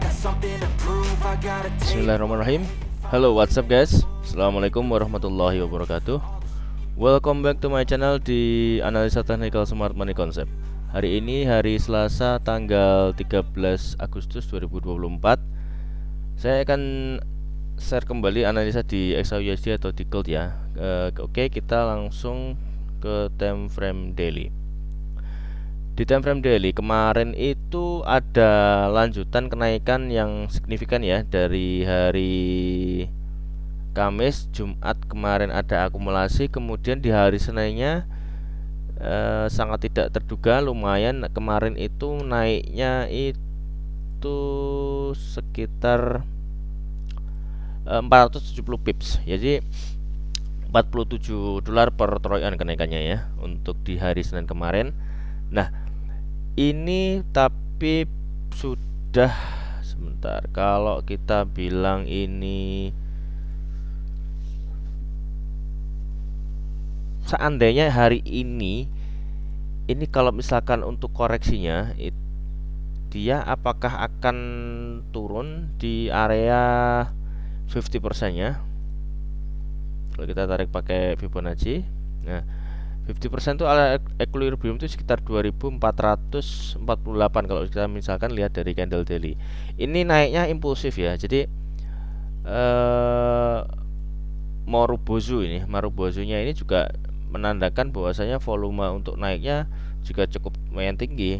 Bismillahirrahmanirrahim. Halo, what's up guys? Assalamualaikum warahmatullahi wabarakatuh. Welcome back to my channel di Analisa Technical Smart Money Concept. Hari ini hari Selasa tanggal 13 Agustus 2024. Saya akan share kembali analisa di XAUUSD atau di Gold ya. Oke, kita langsung ke time frame daily. Di time frame daily kemarin itu ada lanjutan kenaikan yang signifikan ya, dari hari Kamis, Jumat kemarin ada akumulasi, kemudian di hari Seninnya sangat tidak terduga, lumayan kemarin itu naiknya itu sekitar 470 pips. Jadi 47 dolar per troy ounce kenaikannya ya untuk di hari Senin kemarin. Nah, ini tapi sudah sebentar, kalau kita bilang ini seandainya hari ini kalau misalkan untuk koreksinya dia apakah akan turun di area 50% nya. Kalau kita tarik pakai Fibonacci, nah 50% itu area equilibrium itu sekitar 2448 kalau kita misalkan lihat dari candle daily. Ini naiknya impulsif ya. Jadi Marubozu-nya ini juga menandakan bahwasanya volume untuk naiknya juga cukup lumayan tinggi.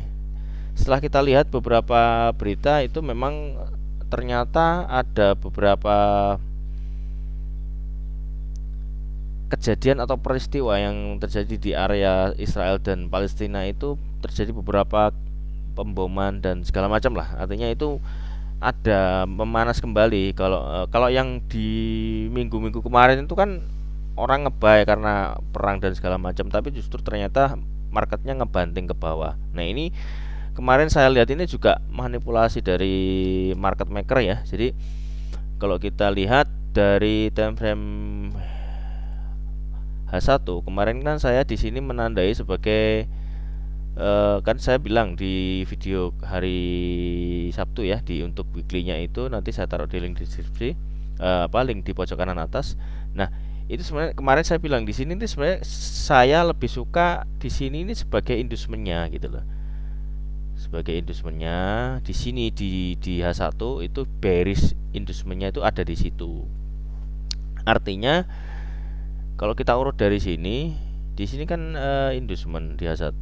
Setelah kita lihat beberapa berita itu memang ternyata ada beberapa kejadian atau peristiwa yang terjadi di area Israel dan Palestina, itu terjadi beberapa pemboman dan segala macam lah. Artinya itu ada memanas kembali. Kalau yang di minggu-minggu kemarin itu kan orang ngebuy karena perang dan segala macam, tapi justru ternyata marketnya ngebanting ke bawah. Nah, ini kemarin saya lihat ini juga manipulasi dari market maker ya. Jadi kalau kita lihat dari time frame H1 kemarin kan saya di sini menandai sebagai kan saya bilang di video hari Sabtu ya, untuk weekly-nya itu nanti saya taruh di link deskripsi, link di pojok kanan atas. Nah, itu sebenarnya kemarin saya bilang di sini ini sebenarnya saya lebih suka di sini ini sebagai inducementnya gitu loh. Sebagai inducementnya di sini di H1 itu bearish inducementnya itu ada di situ. Artinya kalau kita urut dari sini, di sini kan inducement di H1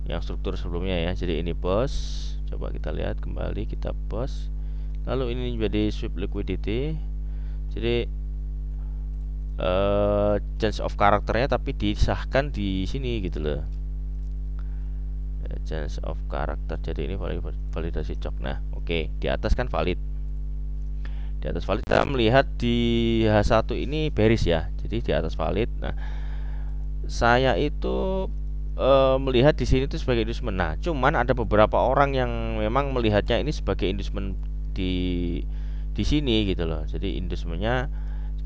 yang struktur sebelumnya ya. Jadi ini bos, coba kita lihat kembali, kita bos. Lalu ini menjadi sweep liquidity. Jadi change of karakternya tapi disahkan di sini gitu loh. Change of karakter. Jadi ini validasi cok. Nah, oke, di atas kan valid. Di atas valid kita melihat di H1 ini bearish ya. Jadi di atas valid. Nah, saya itu melihat di sini itu sebagai inducement. Nah, cuman ada beberapa orang yang memang melihatnya ini sebagai inducement di sini gitu loh. Jadi inducementnya,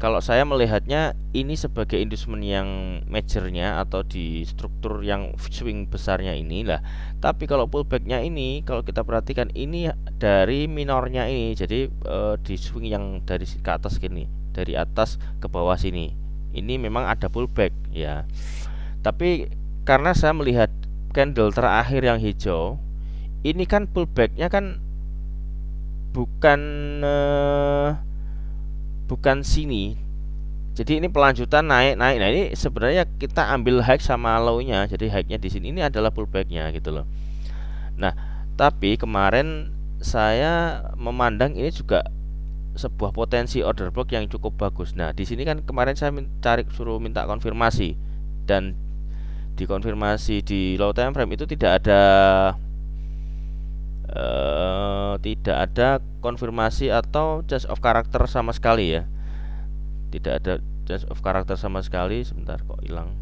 kalau saya melihatnya ini sebagai inducement yang majornya atau di struktur yang swing besarnya inilah. Tapi kalau pullbacknya ini, kalau kita perhatikan ini dari minornya ini, jadi di swing yang dari ke atas gini, dari atas ke bawah sini, ini memang ada pullback ya. Tapi karena saya melihat candle terakhir yang hijau, ini kan pullbacknya kan bukan sini. Jadi ini pelanjutan naik. Nah, ini sebenarnya kita ambil high sama low-nya. Jadi high-nya di sini ini adalah pullback-nya gitu loh. Nah, tapi kemarin saya memandang ini juga sebuah potensi order block yang cukup bagus. Nah, di sini kan kemarin saya suruh minta konfirmasi, dan dikonfirmasi di low time frame itu tidak ada konfirmasi atau change of character sama sekali ya. Tidak ada change of character sama sekali. Sebentar, kok hilang.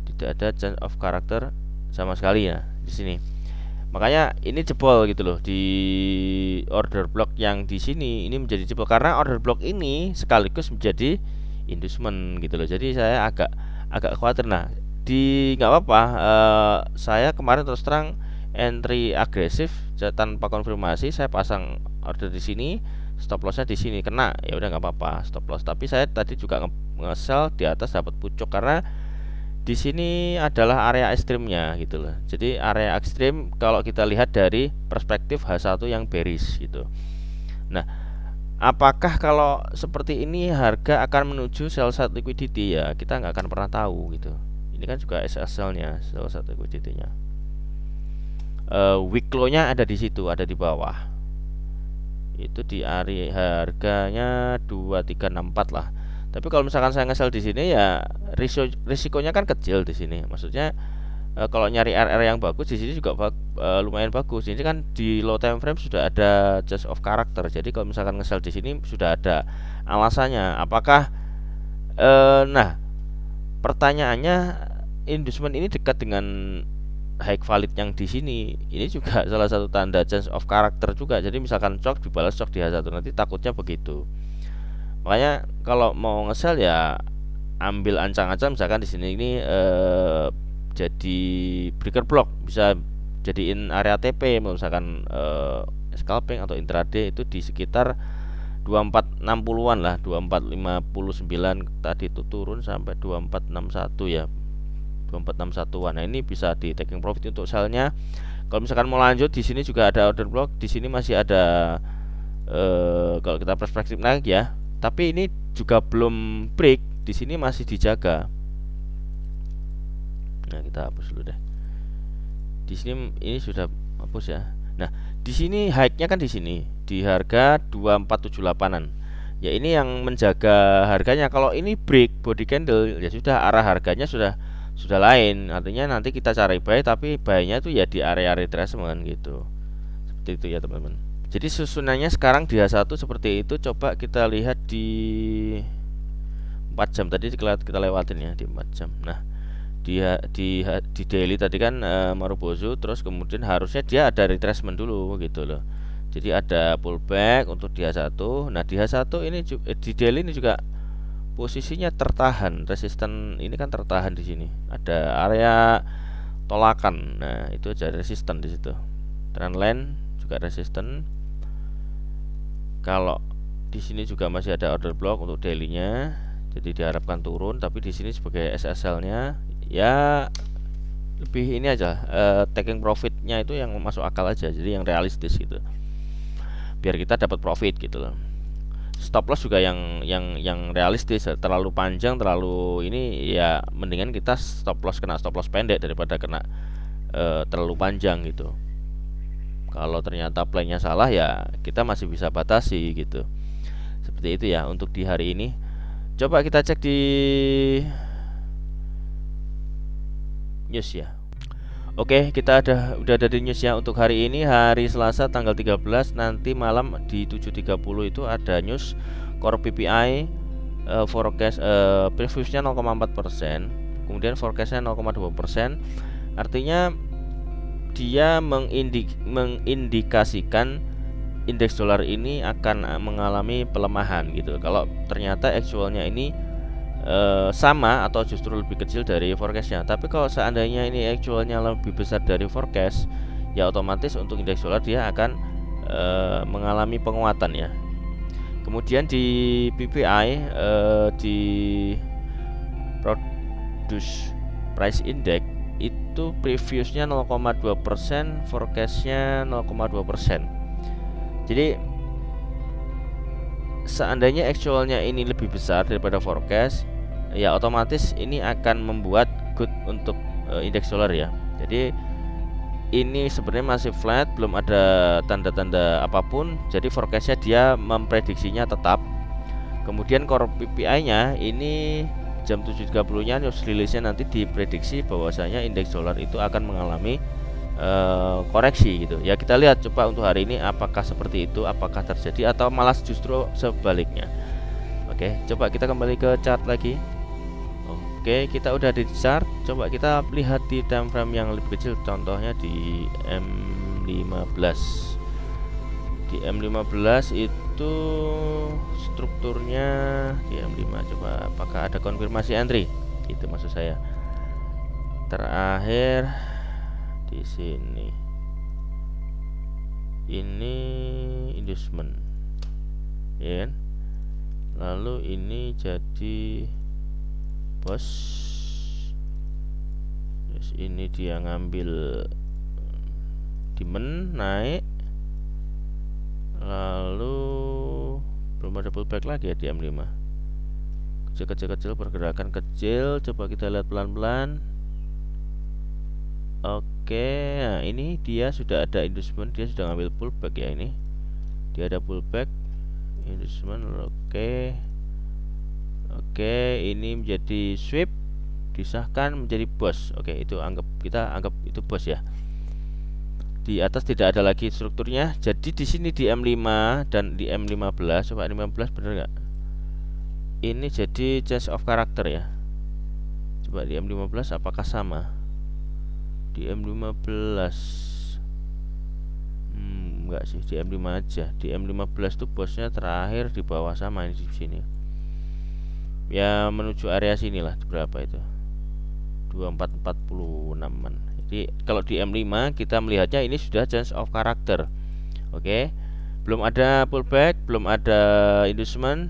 Tidak ada change of character sama sekali ya di sini. Makanya ini jebol gitu loh di order block yang di sini. Ini menjadi jebol karena order block ini sekaligus menjadi inducement gitu loh. Jadi saya agak khawatir. Nah, nggak apa-apa, saya kemarin terus terang entry agresif tanpa konfirmasi, saya pasang order di sini, stop lossnya di sini kena, ya udah nggak apa-apa stop loss. Tapi saya tadi juga nge-sell di atas dapat pucuk karena di sini adalah area ekstrimnya gitu loh. Jadi area ekstrim kalau kita lihat dari perspektif H1 yang bearish gitu. Nah, apakah kalau seperti ini harga akan menuju sell side liquidity? Ya kita nggak akan pernah tahu gitu. Ini kan juga SSL-nya, sell side liquidity-nya. Weak low-nya ada di situ, ada di bawah. Itu di area harganya 2364 lah. Tapi kalau misalkan saya nge-sell di sini ya risikonya kan kecil di sini. Maksudnya kalau nyari RR yang bagus di sini juga lumayan bagus. Ini kan di low time frame sudah ada change of character. Jadi kalau misalkan nge-sell di sini sudah ada alasannya. Apakah nah, pertanyaannya inducement ini dekat dengan high valid yang di sini. Ini juga salah satu tanda change of character juga. Jadi misalkan shock dibalas shock di H1 nanti takutnya begitu. Makanya kalau mau nge-sell ya ambil ancang-ancang, misalkan di sini ini jadi breaker block, bisa jadiin area TP misalkan scalping atau intraday itu di sekitar 2460-an lah, 2459 tadi itu turun sampai 2461 ya. 2461-an. Nah, ini bisa di taking profit untuk sellnya. Kalau misalkan mau lanjut di sini juga ada order block, di sini masih ada kalau kita perspektif naik ya. Tapi ini juga belum break, di sini masih dijaga. Nah, kita hapus dulu deh. Di sini ini sudah hapus ya. Nah, di sini high-nya kan di sini di harga 2478-an. Ya ini yang menjaga harganya. Kalau ini break body candle ya sudah, arah harganya sudah lain. Artinya nanti kita cari buy, tapi buy-nya tuh ya di area retracement gitu. Seperti itu ya, teman-teman. Jadi susunannya sekarang di H1 seperti itu. Coba kita lihat di 4 jam tadi kita lewatin ya di 4 jam. Nah, di daily tadi kan Marubozu, terus kemudian harusnya dia ada retracement dulu gitu loh. Jadi ada pullback untuk di H1. Nah, di H1 ini di daily ini juga posisinya tertahan, resisten ini kan tertahan di sini. Ada area tolakan. Nah, itu aja resisten di situ. Trendline juga resisten. Kalau di sini juga masih ada order block untuk daily-nya. Jadi diharapkan turun, tapi di sini sebagai SSL-nya ya lebih ini aja, taking profit-nya itu yang masuk akal aja. Jadi yang realistis gitu. Biar kita dapat profit gitu loh. Stop loss juga yang realistis. Terlalu panjang, terlalu ini ya mendingan kita kena stop loss pendek daripada kena terlalu panjang gitu. Kalau ternyata plan-nya salah ya kita masih bisa batasi gitu. Seperti itu ya untuk di hari ini. Coba kita cek di news ya. Oke, kita udah ada di news ya untuk hari ini, hari Selasa tanggal 13. Nanti malam di 7.30 itu ada news core PPI forecast previousnya 0,4%, kemudian forecastnya 0,2%. Artinya dia mengindikasikan indeks dolar ini akan mengalami pelemahan gitu. Kalau ternyata actualnya ini sama atau justru lebih kecil dari forecastnya. Tapi kalau seandainya ini actualnya lebih besar dari forecast, ya otomatis untuk indeks dolar dia akan mengalami penguatan ya. Kemudian di PPI di Produce Price Index itu previousnya 0,2%, forecastnya 0,2%. Jadi seandainya actualnya ini lebih besar daripada forecast, ya otomatis ini akan membuat good untuk indeks dolar ya. Jadi ini sebenarnya masih flat, belum ada tanda-tanda apapun. Jadi forecastnya dia memprediksinya tetap. Kemudian core PPI-nya ini jam 7.30-nya news release-nya nanti diprediksi bahwasanya indeks dolar itu akan mengalami koreksi gitu. Ya kita lihat coba untuk hari ini apakah seperti itu, apakah terjadi atau malah justru sebaliknya. Oke, coba kita kembali ke chart lagi. Oke, kita udah di chart. Coba kita lihat di time frame yang lebih kecil, contohnya di M15. Di M15 itu strukturnya di M5. Coba apakah ada konfirmasi entry? Itu maksud saya. Terakhir di sini ini inducement, ya kan? Lalu ini jadi bos. Terus ini dia ngambil demand naik, lalu belum ada pullback lagi ya di M5. Kecil pergerakan kecil, coba kita lihat pelan-pelan. Oke, nah ini dia sudah ada inducement, dia sudah ngambil pullback ya. Ini dia ada pullback inducement. Oke, ini menjadi sweep, disahkan menjadi bos. Oke, itu kita anggap itu bos ya. Di atas tidak ada lagi strukturnya. Jadi di sini di M5 dan di M15, coba M15 bener nggak? Ini jadi change of character ya. Coba di M15 apakah sama? Di M15 enggak sih, di M5 aja. Di M15 tuh bosnya terakhir di bawah sama ini di sini. Ya menuju area sinilah, berapa itu? 2446-an. Jadi kalau di M5 kita melihatnya ini sudah change of character. Oke. Belum ada pullback, belum ada inducement.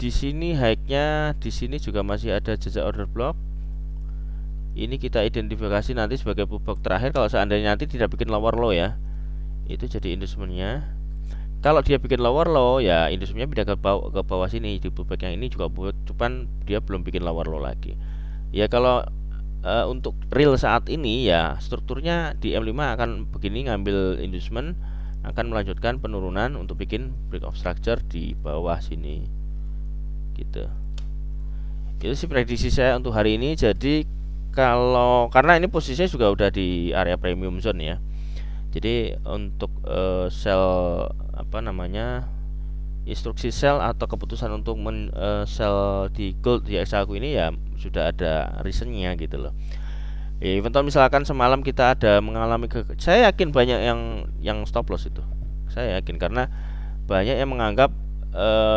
Di sini high-nya, di sini juga masih ada jejak order block. Ini kita identifikasi nanti sebagai pullback terakhir kalau seandainya nanti tidak bikin lower low ya. Itu jadi inducement-nya. Kalau dia bikin lower low ya inducement-nya pindah ke bawah sini. Di pullback yang ini juga cuman dia belum bikin lower low lagi. Ya kalau untuk real saat ini ya strukturnya di M5 akan begini, ngambil inducement, akan melanjutkan penurunan untuk bikin break of structure di bawah sini. Gitu. Itu sih prediksi saya untuk hari ini. Jadi karena ini posisinya juga udah di area premium zone ya. Jadi untuk sell instruksi sell atau keputusan untuk sell di gold di XAku ini ya sudah ada reasonnya gitu loh. Even misalkan semalam kita ada mengalami saya yakin banyak yang stop loss itu. Saya yakin karena banyak yang menganggap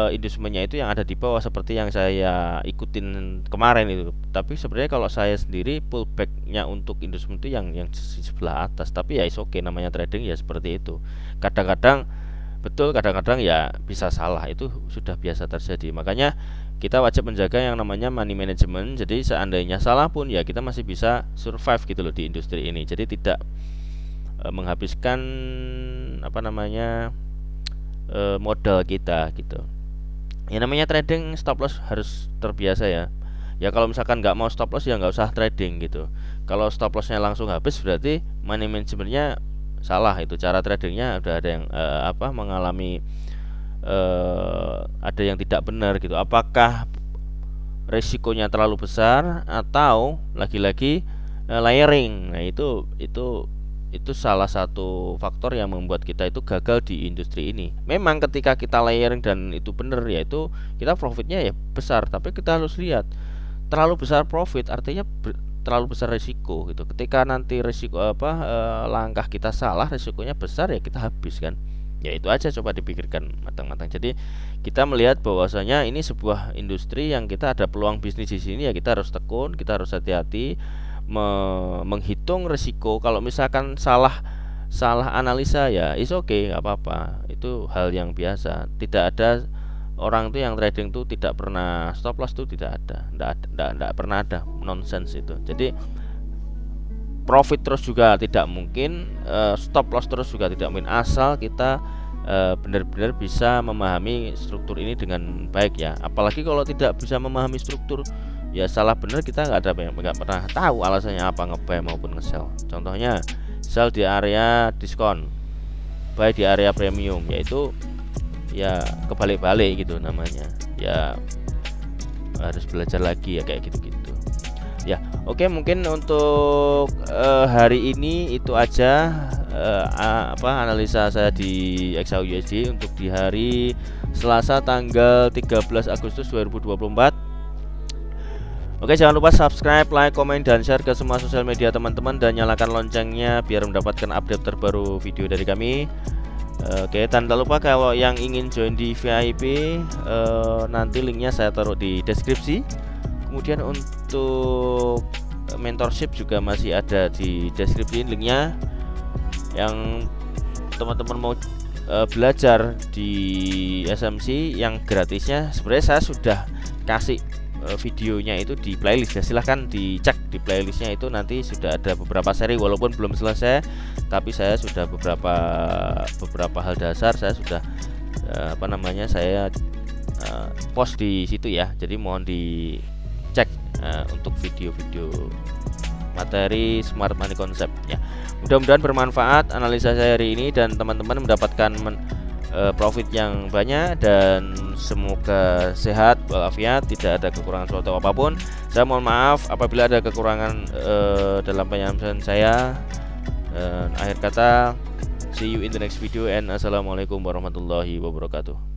inducement-nya itu yang ada di bawah seperti yang saya ikutin kemarin itu. Tapi sebenarnya kalau saya sendiri pullback-nya untuk inducement itu yang di sebelah atas. Tapi ya is okay, namanya trading ya seperti itu. Kadang-kadang betul, kadang-kadang ya bisa salah, itu sudah biasa terjadi. Makanya kita wajib menjaga yang namanya money management. Jadi seandainya salah pun ya kita masih bisa survive gitu loh di industri ini. Jadi tidak menghabiskan modal kita gitu. Ya namanya trading stop loss harus terbiasa ya. Ya kalau misalkan nggak mau stop loss ya nggak usah trading gitu. Kalau stop lossnya langsung habis berarti money managementnya salah. Itu cara tradingnya udah ada yang mengalami ada yang tidak benar gitu. Apakah resikonya terlalu besar atau lagi-lagi layering. Nah itu salah satu faktor yang membuat kita itu gagal di industri ini. Memang ketika kita layering dan itu benar ya itu kita profitnya ya besar, tapi kita harus lihat terlalu besar profit artinya terlalu besar resiko gitu. Ketika nanti resiko langkah kita salah, resikonya besar ya kita habis kan. Ya itu aja, coba dipikirkan matang-matang. Jadi kita melihat bahwasanya ini sebuah industri yang kita ada peluang bisnis di sini ya kita harus tekun, kita harus hati-hati menghitung resiko. Kalau misalkan salah analisa ya is okay, nggak apa-apa, itu hal yang biasa. Tidak ada orang tuh yang trading tuh tidak pernah stop loss tuh, tidak pernah ada nonsense itu. Jadi profit terus juga tidak mungkin, stop loss terus juga tidak mungkin, asal kita benar-benar bisa memahami struktur ini dengan baik ya. Apalagi kalau tidak bisa memahami struktur ya salah benar, kita nggak pernah tahu alasannya apa nge-buy maupun nge-sell. Contohnya sell di area diskon, buy di area premium, yaitu ya kebalik-balik gitu namanya. Ya harus belajar lagi ya kayak gitu-gitu. Ya oke, mungkin untuk hari ini itu aja analisa saya di XAUUSD untuk di hari Selasa tanggal 13 Agustus 2024. Oke, jangan lupa subscribe, like, komen, dan share ke semua sosial media teman-teman, dan nyalakan loncengnya biar mendapatkan update terbaru video dari kami. Oke, dan tak lupa kalau yang ingin join di VIP, nanti linknya saya taruh di deskripsi. Kemudian untuk mentorship juga masih ada di deskripsi linknya. Yang teman-teman mau belajar di SMC yang gratisnya, sebenarnya saya sudah kasih videonya itu di playlist ya, silahkan dicek di playlistnya, itu nanti sudah ada beberapa seri walaupun belum selesai, tapi saya sudah beberapa hal dasar saya sudah saya post di situ ya, jadi mohon dicek untuk video-video materi Smart Money Concept ya. Mudah-mudahan bermanfaat analisa saya hari ini dan teman-teman mendapatkan profit yang banyak, dan semoga sehat walafiat, tidak ada kekurangan suatu apapun. Saya mohon maaf apabila ada kekurangan dalam penyampaian saya. Akhir kata, see you in the next video and assalamualaikum warahmatullahi wabarakatuh.